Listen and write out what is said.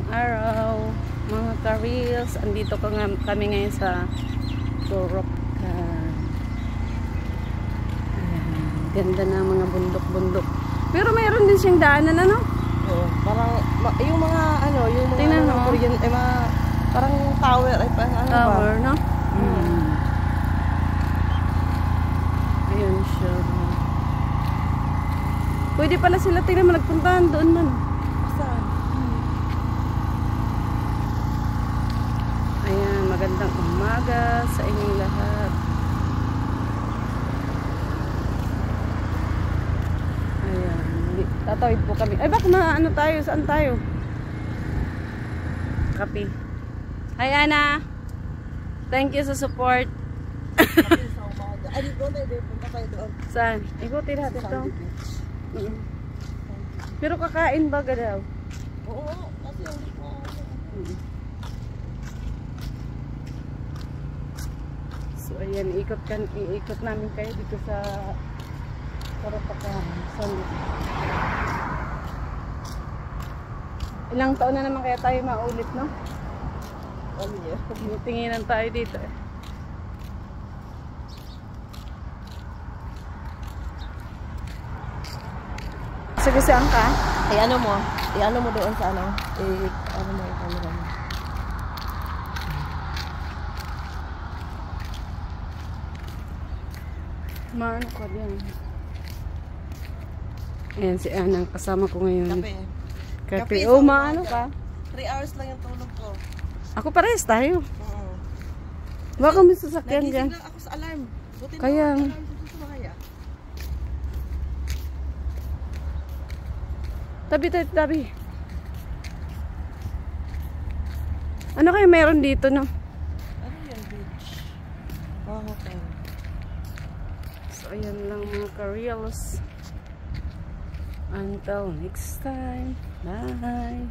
Araw, mga ka-reels, andito kami ngayon sa Torokan. Ganda na mga bundok-bundok. Pero mayroon din siyang daanan, ano? Oo, parang yung mga ano, yung mga tingnan mo. Korean, parang tower ay pa ano Tower, ba? no? Ayun siya. Pwede pala sila tingnan mo nagpuntahan doon man. Saan? Ayan, magandang umaga sa inyong lahat. Ayan, tatawid po kami. Ay, baka ano tayo? Saan tayo? Kapi. Hi, Ana. Thank you sa support. Ay, doon tayo, punta tayo doon. Saan? Ikutin natin ito. Pero kakain ba ka daw? Oo, kasi hindi ko. So ayan, iikot namin kayo dito sa Torokan. Ilang taon na naman kaya tayo maulit, no? Ano niya? Tinginan tayo dito eh. Sagasaan ka? Ano mo doon sa ano? Ano mo yung camera mo? Maano ko din. Ayan si Anang kasama ko ngayon. Kape. Kape. Kape Oh, sa maano umaga. ka? 3 hours lang yung tulog ko. Ako parehas tayo. Oo. Baka may sasakyan dyan. Nagising lang ako sa alarm. Buti na Kaya. alarm sa sumakaya. Tabi. Ano kaya meron dito, no? Ano yung beach? Hotel. So, ayan lang mga ka-reels. Until next time. Bye.